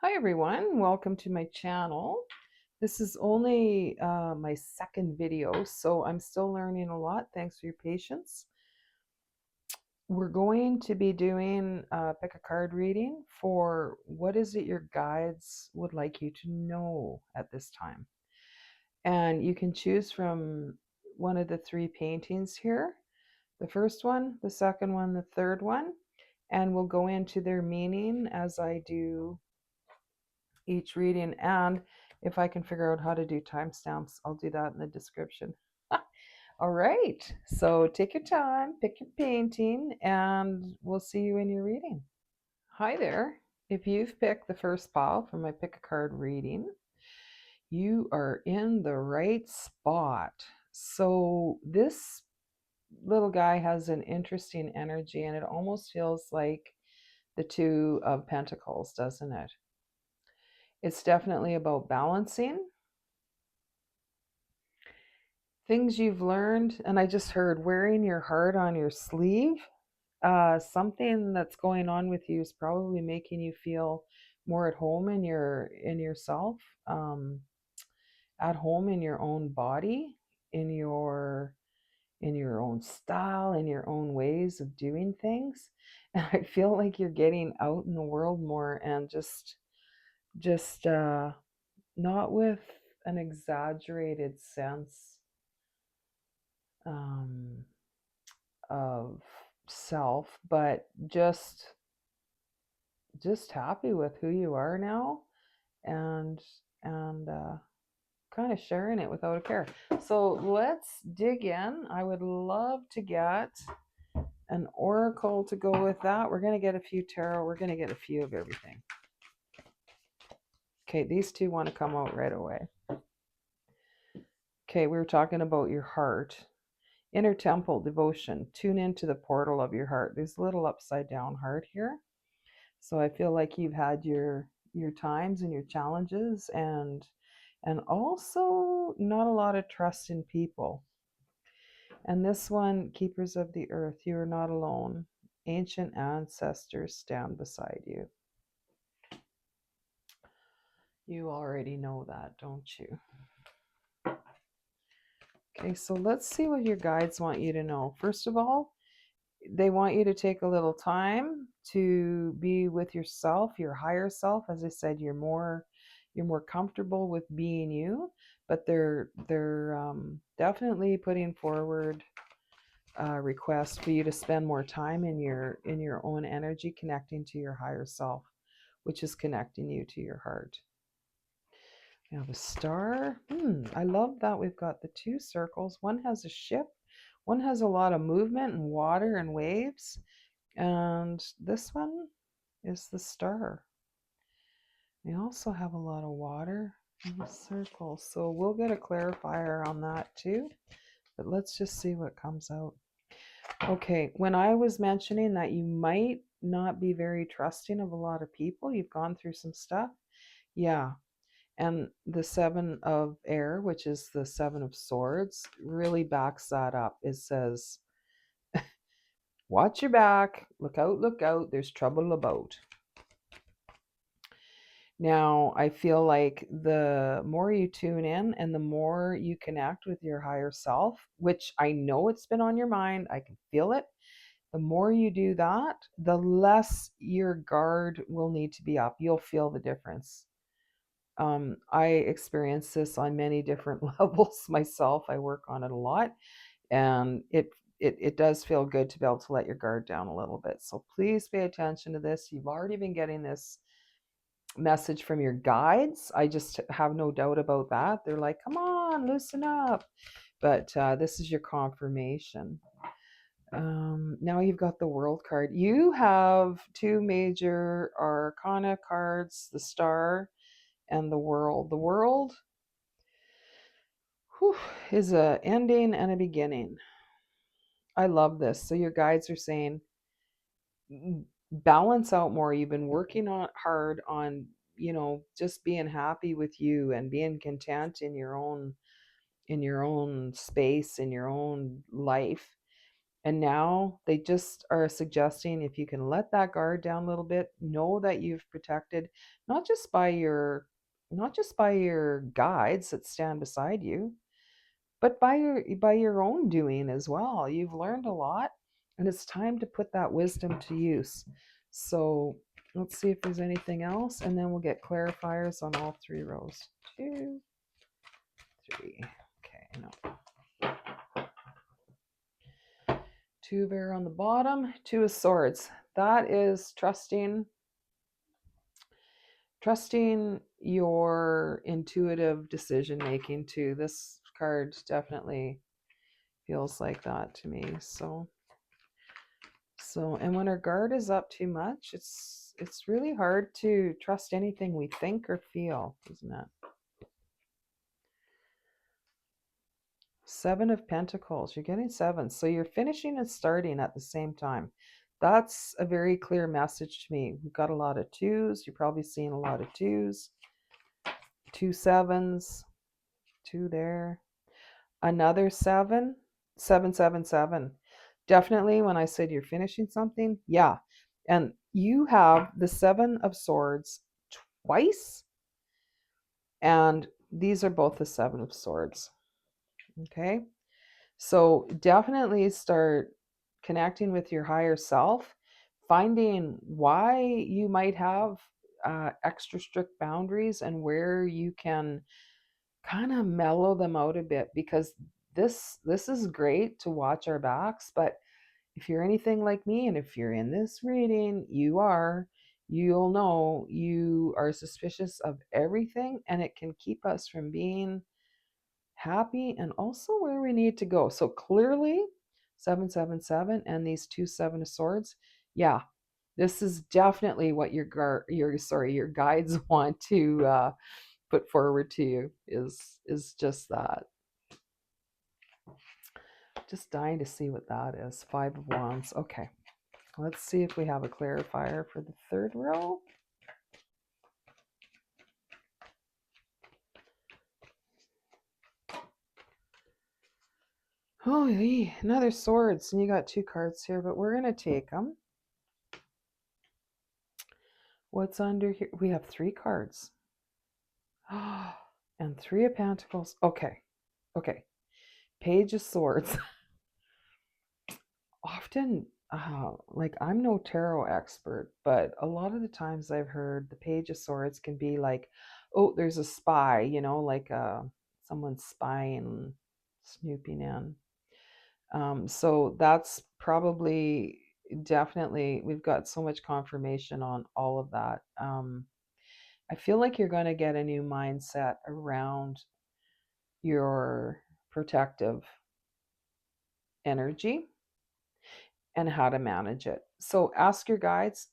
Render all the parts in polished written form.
Hi everyone, welcome to my channel. This is only my second video, so I'm still learning a lot. Thanks for your patience. We're going to be doing pick a card reading for what is it your guides would like you to know at this time. And you can choose from one of the three paintings here. The first one, the second one, the third one, and we'll go into their meaning as I do each reading. And if I can figure out how to do timestamps, I'll do that in the description. All right, so take your time, pick your painting, and we'll see you in your reading. Hi there. If you've picked the first pile for my pick a card reading, you are in the right spot. So this little guy has an interesting energy, and it almost feels like the Two of Pentacles, doesn't it? It's definitely about balancing things you've learned. And I just heard wearing your heart on your sleeve. Something that's going on with you is probably making you feel more at home in yourself, at home in your own body, in your own style, in your own ways of doing things. And I feel like you're getting out in the world more, and just not with an exaggerated sense um, of self, but just happy with who you are now, and and kind of sharing it without a care. So let's dig in. I would love to get an oracle to go with that. We're going to get a few tarot. We're going to get a few of everything. Okay, these two want to come out right away. Okay, we were talking about your heart. Inner temple devotion. Tune into the portal of your heart. There's a little upside down heart here. So I feel like you've had your times and your challenges, and also not a lot of trust in people. And this one, keepers of the earth, you are not alone. Ancient ancestors stand beside you. You already know that, don't you? Okay, so let's see what your guides want you to know. First of all, they want you to take a little time to be with yourself, your higher self. As I said, you're more comfortable with being you, but they're definitely putting forward request for you to spend more time in your own energy, connecting to your higher self, which is connecting you to your heart. You have a star. I love that we've got the two circles. One has a ship, one has a lot of movement and water and waves, and this one is the star. We also have a lot of water in the circle, so we'll get a clarifier on that too, but let's just see what comes out. Okay, when I was mentioning that you might not be very trusting of a lot of people, you've gone through some stuff. Yeah. And the Seven of Air, which is the Seven of Swords, really backs that up. It says, watch your back, look out, there's trouble about. Now, I feel like the more you tune in and the more you connect with your higher self, which I know it's been on your mind, I can feel it. The more you do that, the less your guard will need to be up. You'll feel the difference. I experience this on many different levels myself. I work on it a lot, and it does feel good to be able to let your guard down a little bit. So please pay attention to this. You've already been getting this message from your guides. I just have no doubt about that. They're like, come on, loosen up. But this is your confirmation. Now you've got the World card. You have two major arcana cards, the Star and the World. The World is a ending and a beginning. I love this. So your guides are saying, balance out more. You've been working on hard on, just being happy with you and being content in your own space, in your own life. And now they just are suggesting if you can let that guard down a little bit, know that you've protected not just by your guides that stand beside you, but by your own doing as well. You've learned a lot, and it's time to put that wisdom to use. So let's see if there's anything else, and then we'll get clarifiers on all three rows. 2, 3. Okay, no. 2 there on the bottom, 2 of swords. That is trusting your intuitive decision making too. This card definitely feels like that to me. So and when our guard is up too much, it's really hard to trust anything we think or feel, isn't it? 7 of Pentacles. You're getting 7. So you're finishing and starting at the same time. That's a very clear message to me. We've got a lot of 2s. You're probably seeing a lot of 2s. 2 7s. 2 there. Another 7. 7 7 7. Definitely when I said you're finishing something, yeah. And you have the 7 of Swords twice. And these are both the 7 of Swords. Okay. So definitely start connecting with your higher self, finding why you might have extra strict boundaries and where you can kind of mellow them out a bit, because this is great to watch our backs, but if you're anything like me, and if you're in this reading, you'll know you are suspicious of everything, and it can keep us from being happy and also where we need to go. So clearly 777 and these 2 7 of swords, yeah, this is definitely what your guides want to put forward to you, is just that. Just dying to see what that is. 5 of Wands. Okay, let's see if we have a clarifier for the third row. Oh, another swords, and you got 2 cards here, but we're going to take them. What's under here? We have 3 cards. And 3 of Pentacles. Okay. Page of Swords. Often, like, I'm no tarot expert, but a lot of the times I've heard the Page of Swords can be like, oh, there's a spy, like someone spying, snooping in. So that's probably definitely, we've got so much confirmation on all of that. I feel like you're going to get a new mindset around your protective energy and how to manage it. So ask your guides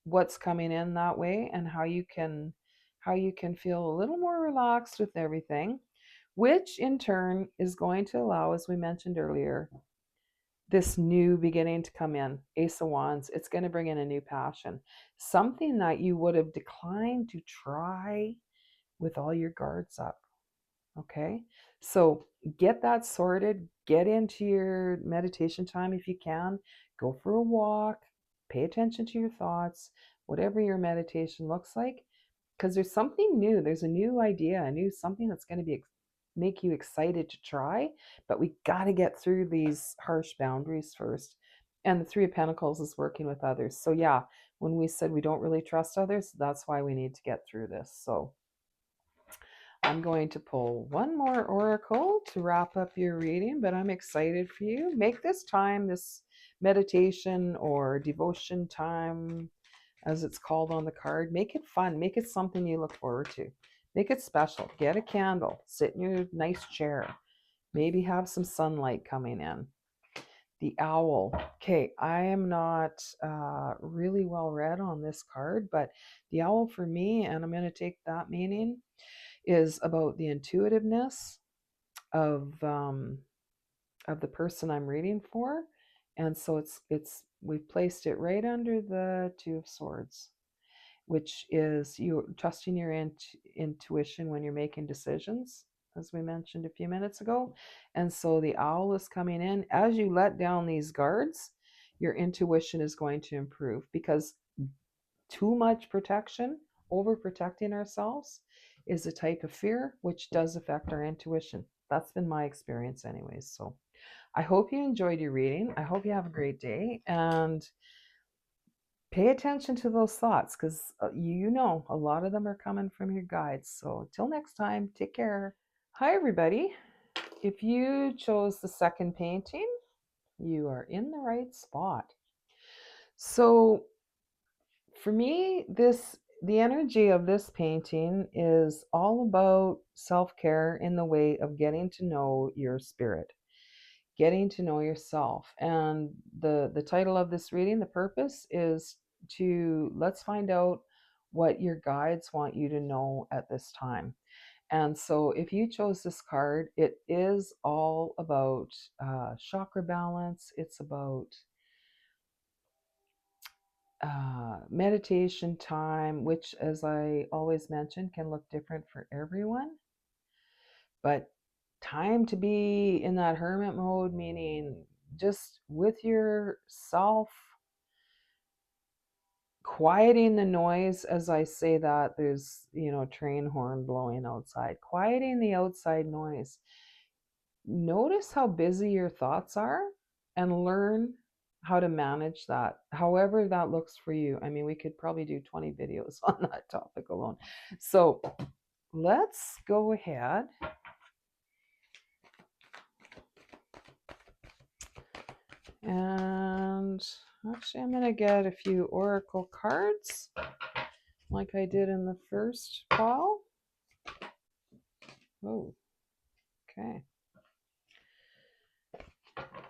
what's coming in that way, and how you can feel a little more relaxed with everything, which in turn is going to allow, as we mentioned earlier, this new beginning to come in. Ace of Wands, it's going to bring in a new passion, something that you would have declined to try with all your guards up. Okay, so get that sorted, get into your meditation time if you can, go for a walk, pay attention to your thoughts, whatever your meditation looks like, because there's something new, there's a new idea, a new something that's going to be make you excited to try, but we got to get through these harsh boundaries first. And the 3 of Pentacles is working with others. So yeah, when we said we don't really trust others, that's why we need to get through this. So I'm going to pull one more oracle to wrap up your reading, but I'm excited for you. Make this time, this meditation or devotion time, as it's called on the card, make it fun. Make it something you look forward to. Make it special. Get a candle. Sit in your nice chair. Maybe have some sunlight coming in. The owl. Okay, I am not really well read on this card, but the owl for me, and I'm going to take that meaning, is about the intuitiveness of the person I'm reading for. And so we've placed it right under the 2 of Swords, which is you trusting your intuition when you're making decisions. as we mentioned a few minutes ago. And so the owl is coming in. As you let down these guards, your intuition is going to improve, because too much protection, overprotecting ourselves, is a type of fear which does affect our intuition. That's been my experience, anyways. So I hope you enjoyed your reading. I hope you have a great day, and pay attention to those thoughts, because you know a lot of them are coming from your guides. So till next time, take care. Hi, everybody. If you chose the second painting, you are in the right spot. So for me, the energy of this painting is all about self-care in the way of getting to know your spirit, getting to know yourself. And the title of this reading, the purpose, is to let's find out what your guides want you to know at this time. And so if you chose this card, it is all about chakra balance. It's about meditation time, which, as I always mention, can look different for everyone. But time to be in that hermit mode, meaning just with yourself, quieting the noise. As I say that, there's, train horn blowing outside, quieting the outside noise. Notice how busy your thoughts are and learn how to manage that, however that looks for you. I mean, we could probably do 20 videos on that topic alone. So let's go ahead and actually I'm going to get a few oracle cards like I did in the first pile. Oh, okay.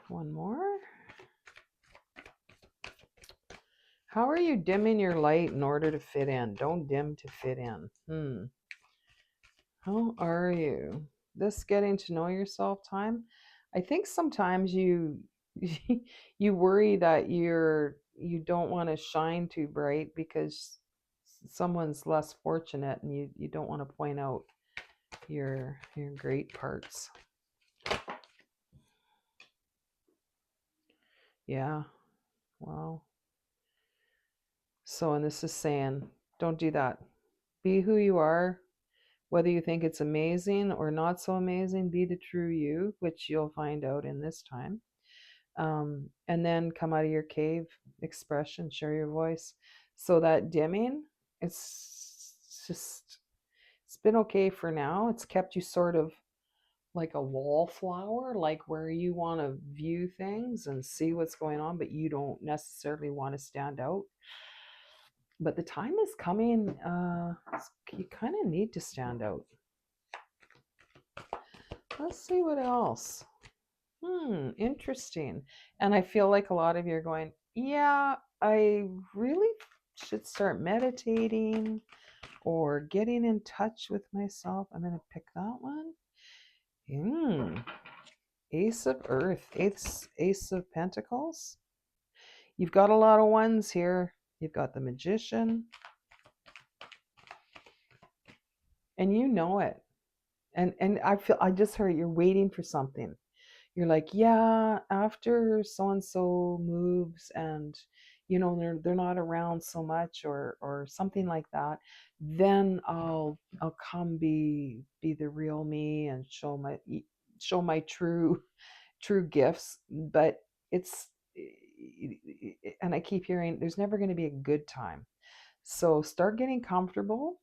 One more. How are you dimming your light in order to fit in? Don't dim to fit in. How are you? This getting to know yourself time. I think sometimes you you worry that you don't want to shine too bright because someone's less fortunate, and you don't want to point out your great parts. Yeah. Wow. So, and this is saying, don't do that. Be who you are. Whether you think it's amazing or not so amazing, be the true you, which you'll find out in this time. And then come out of your cave, expression, share your voice. So that dimming, it's been okay for now. It's kept you sort of like a wallflower, like where you want to view things and see what's going on, but you don't necessarily want to stand out. But the time is coming, you kind of need to stand out. Let's see what else. Interesting. And I feel like a lot of you are going, yeah, I really should start meditating or getting in touch with myself. I'm going to pick that one. Ace of Earth, Ace of Pentacles. You've got a lot of ones here. You've got the Magician. And you know it. And I just heard you're waiting for something. You're like, yeah, after so and so moves and they're not around so much or something like that, then I'll come be the real me and show my true gifts. But it's, and I keep hearing there's never going to be a good time. So start getting comfortable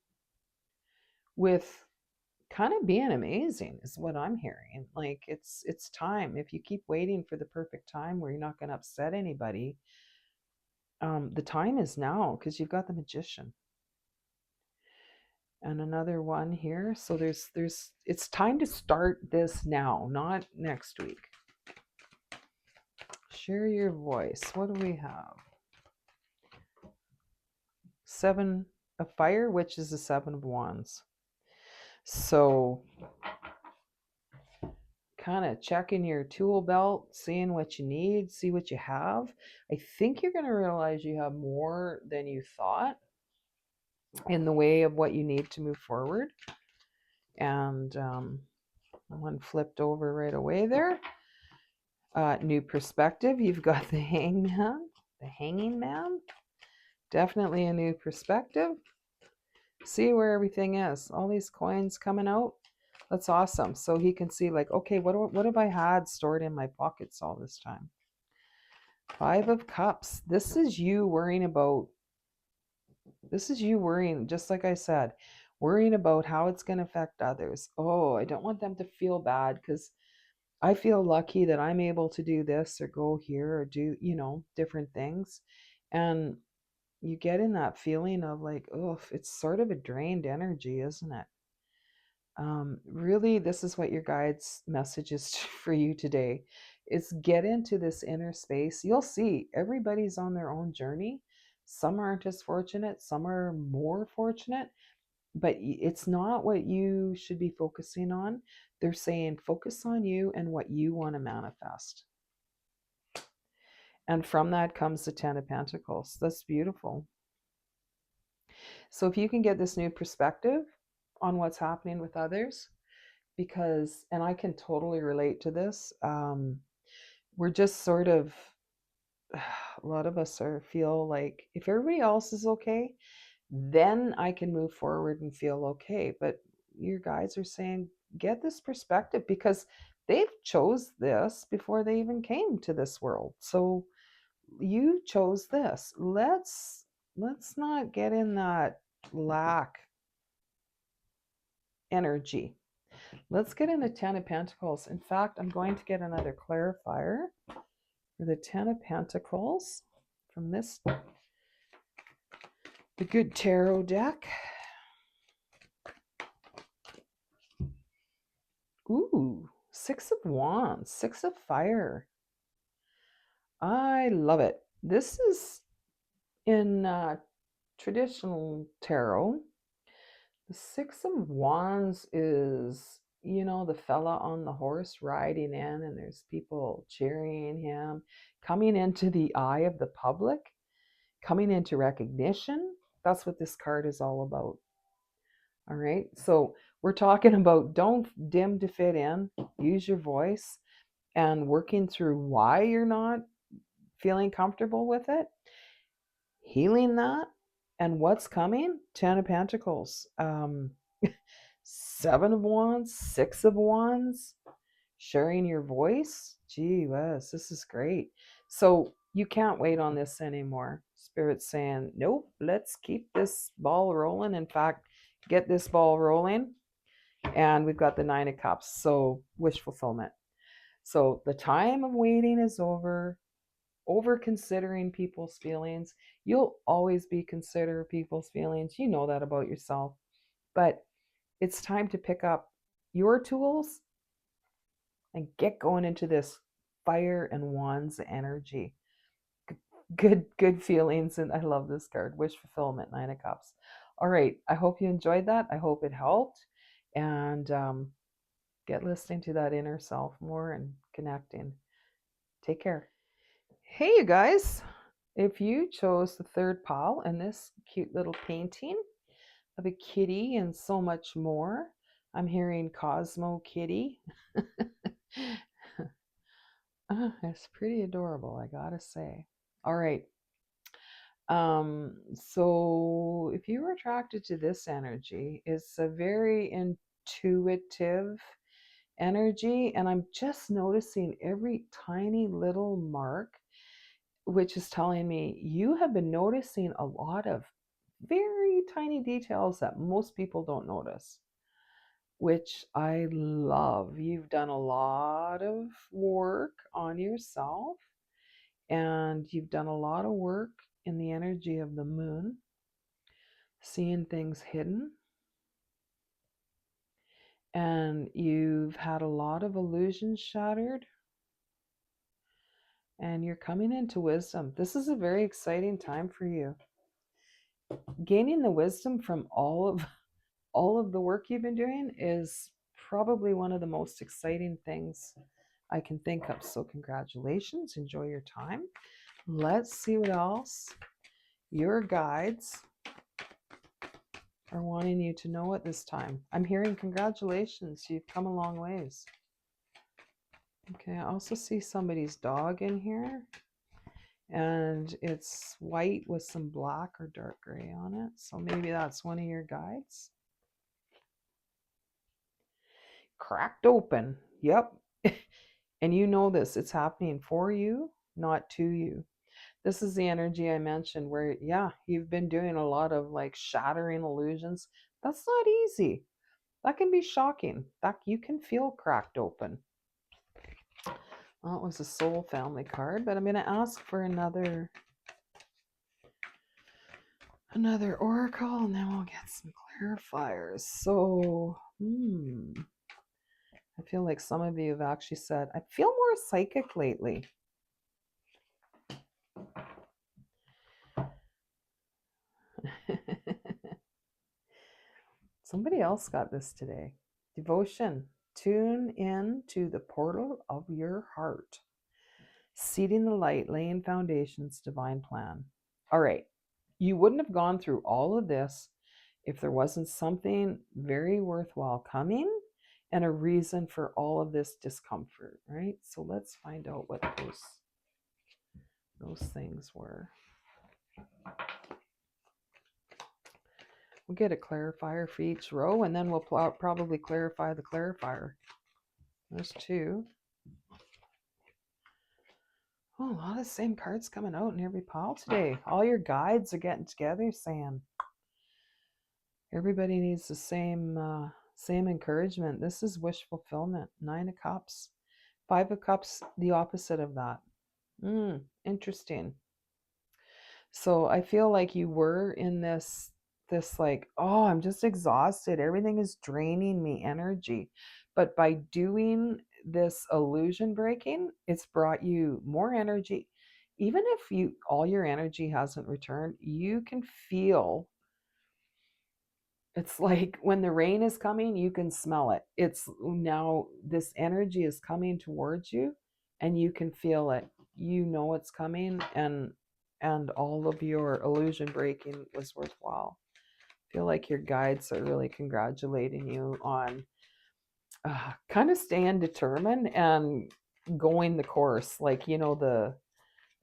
with kind of being amazing is what I'm hearing. Like it's time. If you keep waiting for the perfect time where you're not going to upset anybody, the time is now, because you've got the Magician and another one here. So there's it's time to start this now, not next week. Share your voice. What do we have? Seven of Fire, which is the Seven of Wands. So kind of checking your tool belt, seeing what you need, see what you have. I think you're going to realize you have more than you thought in the way of what you need to move forward. And One flipped over right away there. New perspective. You've got the hangman, the hanging man. Definitely a new perspective. See where everything is. All these coins coming out. That's awesome. So he can see like, okay, what have I had stored in my pockets all this time? 5 of Cups. This is you worrying about, just like I said, worrying about how it's going to affect others. Oh, I don't want them to feel bad because I feel lucky that I'm able to do this or go here or do, different things. And you get in that feeling of like, oh, it's sort of a drained energy, isn't it? Really, this is what your guide's message is for you today. Is get into this inner space. You'll see everybody's on their own journey. Some aren't as fortunate, some are more fortunate, but it's not what you should be focusing on. They're saying focus on you and what you want to manifest. And from that comes the 10 of Pentacles. That's beautiful. So if you can get this new perspective on what's happening with others, because, and I can totally relate to this, we're just sort of, a lot of us feel like if everybody else is okay, then I can move forward and feel okay. But your guides are saying, get this perspective because they've chose this before they even came to this world. So you chose this. Let's not get in that lack energy. Let's get in the 10 of Pentacles. In fact, I'm going to get another clarifier for the 10 of Pentacles from the Good Tarot deck. Ooh, 6 of Wands, 6 of Fire. I love it. This is in traditional tarot. The 6 of Wands is, the fella on the horse riding in, and there's people cheering him, coming into the eye of the public, coming into recognition. That's what this card is all about. All right. So we're talking about don't dim to fit in, use your voice, and working through why you're not feeling comfortable with it, healing that, and what's coming. 10 of Pentacles, 7 of Wands, 6 of Wands, sharing your voice. Gee whiz, this is great. So you can't wait on this anymore. Spirit's saying, nope, let's keep this ball rolling. In fact, get this ball rolling. And we've got the 9 of Cups. So wish fulfillment. So the time of waiting is over considering people's feelings. You'll always be consider people's feelings. You know that about yourself. But it's time to pick up your tools and get going into this Fire and Wands energy. Good feelings. And I love this card. Wish fulfillment, 9 of Cups. All right. I hope you enjoyed that. I hope it helped. And get listening to that inner self more and connecting. Take care. Hey, you guys. If you chose the third pile in this cute little painting of a kitty and so much more, I'm hearing Cosmo Kitty. It's pretty adorable, I gotta say. All right. So if you were attracted to this energy, it's a very intuitive energy, and I'm just noticing every tiny little mark, which is telling me you have been noticing a lot of very tiny details that most people don't notice, which I love. You've done a lot of work on yourself, and you've done a lot of work in the energy of the moon, seeing things hidden. And you've had a lot of illusions shattered, and you're coming into wisdom. This is a very exciting time for you. Gaining the wisdom from all of the work you've been doing is probably one of the most exciting things I can think of. So congratulations, enjoy your time. Let's see what else your guides are wanting you to know at this time. I'm hearing congratulations, you've come a long ways. Okay, I also see somebody's dog in here, and it's white with some black or dark gray on it. So maybe that's one of your guides. Cracked open. Yep. And you know this, it's happening for you, not to you. This is the energy I mentioned where, yeah, you've been doing a lot of like shattering illusions. That's not easy. That can be shocking. That you can feel cracked open. Well, it was a soul family card, but I'm going to ask for another oracle, and then we'll get some clarifiers. So, I feel like some of you have actually said, I feel more psychic lately. Somebody else got this today. Devotion. Tune in to the portal of your heart. Seeding the light, laying foundations, divine plan. All right. You wouldn't have gone through all of this if there wasn't something very worthwhile coming and a reason for all of this discomfort, right? So let's find out what those things were. We'll get a clarifier for each row, and then we'll probably clarify the clarifier. There's two. Oh, a lot of the same cards coming out in every pile today. All your guides are getting together saying everybody needs the same encouragement. This is wish fulfillment. 9 of Cups. 5 of Cups, the opposite of that. Interesting. So I feel like you were in this like, oh, I'm just exhausted. Everything is draining me energy. But by doing this illusion breaking, it's brought you more energy. Even if all your energy hasn't returned, you can feel, it's like when the rain is coming, you can smell it. It's now this energy is coming towards you and you can feel it. You know it's coming, and all of your illusion breaking was worthwhile. I feel like your guides are really congratulating you on kind of staying determined and going the course. Like, the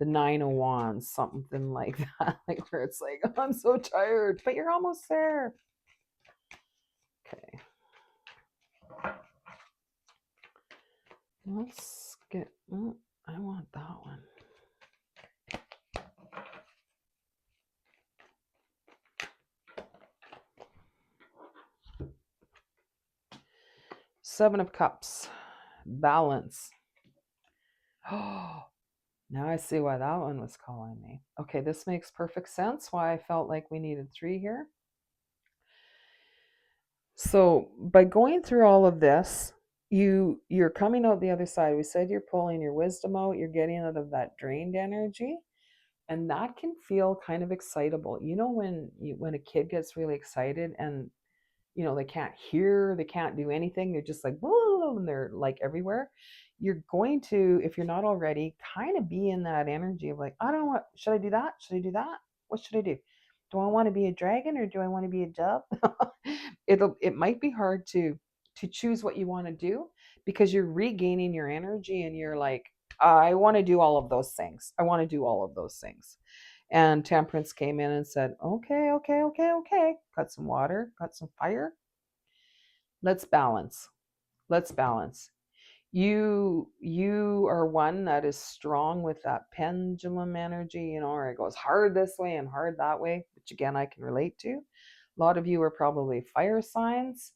9 of Wands, something like that. Like where it's like, oh, I'm so tired, but you're almost there. Okay. Let's get, I want that one. Seven of Cups. Balance. Oh, now I see why that one was calling me. Okay, this makes perfect sense why I felt like we needed 3 here. So by going through all of this, you're coming out the other side. We said you're pulling your wisdom out, you're getting out of that drained energy, and that can feel kind of excitable. When a kid gets really excited and they can't hear, they can't do anything, they're just like, whoa, and they're like everywhere. You're going to, if you're not already, kind of be in that energy of like, I don't know, what should I do that? Should I do that? What should I do? Do I want to be a dragon or do I want to be a dove? It might be hard to choose what you want to do because you're regaining your energy and you're like, I want to do all of those things. I want to do all of those things. And Temperance came in and said, okay, okay, okay, okay. Got some water, got some fire. Let's balance. Let's balance. You are one that is strong with that pendulum energy, or it goes hard this way and hard that way, which again I can relate to. A lot of you are probably fire signs,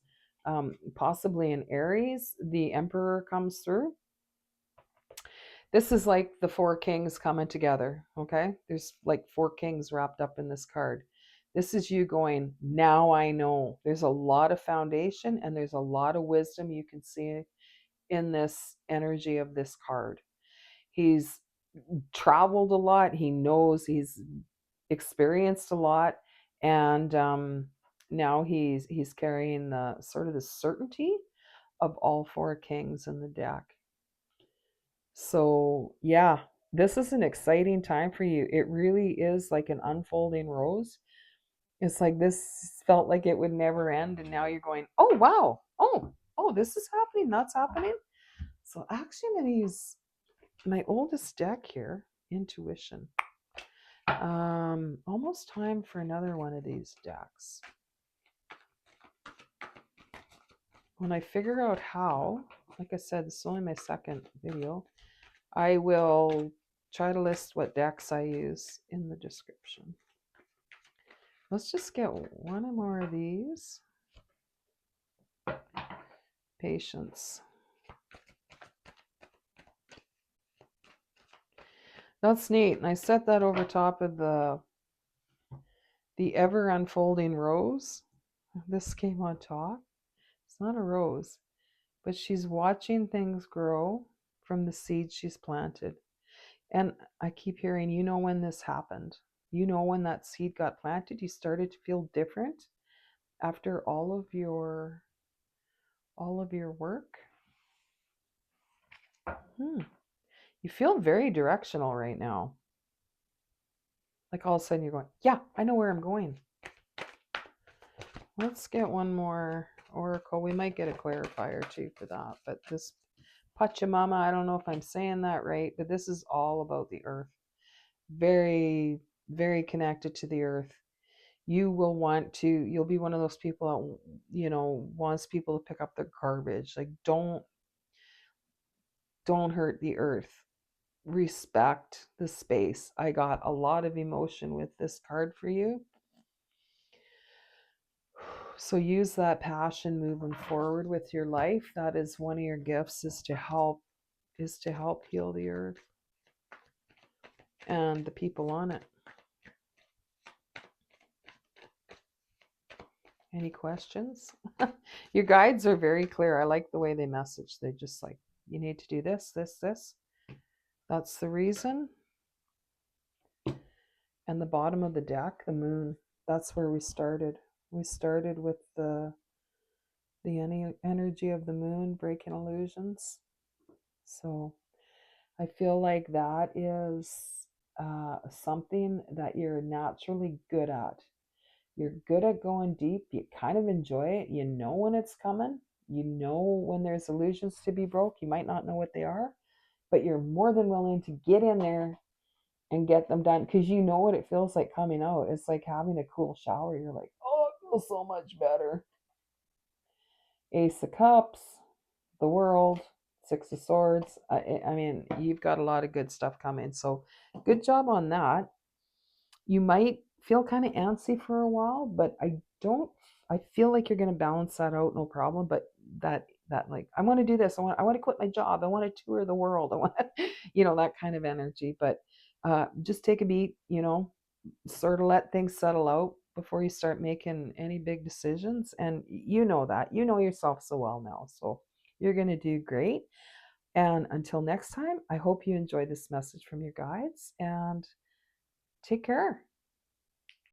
possibly in Aries. The Emperor comes through. This is like the 4 kings coming together, okay? There's like 4 kings wrapped up in this card. This is you going, now I know. There's a lot of foundation and there's a lot of wisdom you can see in this energy of this card. He's traveled a lot. He knows, he's experienced a lot. And now he's carrying the sort of the certainty of all 4 kings in the deck. So, yeah, this is an exciting time for you. It really is like an unfolding rose. It's like this felt like it would never end, and now you're going, oh wow, oh, this is happening, that's happening. So actually, I'm going to use my oldest deck here, Intuition. Almost time for another one of these decks. When I figure out how, like I said, this is only my second video, I will try to list what decks I use in the description. Let's just get one more of these. Patience. That's neat. And I set that over top of the ever unfolding rose. This came on top. It's not a rose, but she's watching things grow from the seeds she's planted. And I keep hearing, you know, when this happened, you know, when that seed got planted, you started to feel different after all of your work. You feel very directional right now. Like all of a sudden you're going, yeah, I know where I'm going. Let's get one more oracle. We might get a clarifier too for that. But this Pachamama, I don't know if I'm saying that right, but this is all about the earth. Very, very connected to the earth. You'll be one of those people that, you know, wants people to pick up their garbage. Like, don't hurt the earth. Respect the space. I got a lot of emotion with this card for you. So use that passion moving forward with your life. That is one of your gifts, is to help heal the earth and the people on it. Any questions? Your guides are very clear. I like the way they message. They just like, you need to do this, this, this. That's the reason. And the bottom of the deck, the moon, that's where we started. We started with the energy of the moon, breaking illusions. So I feel like that is something that you're naturally good at. You're good at going deep. You kind of enjoy it. You know when it's coming. You know when there's illusions to be broke. You might not know what they are, but you're more than willing to get in there and get them done because you know what it feels like coming out. It's like having a cool shower. You're like, oh, it feels so much better. Ace of Cups, the World, Six of Swords. I mean, you've got a lot of good stuff coming. So good job on that. You might feel kind of antsy for a while, but I feel like you're going to balance that out, no problem. But that like, I want to do this. I want to quit my job. I want to tour the world. I want to, you know, that kind of energy. But just take a beat, you know, sort of let things settle out before you start making any big decisions. And you know that. You know yourself so well now. So you're going to do great. And until next time, I hope you enjoy this message from your guides and take care.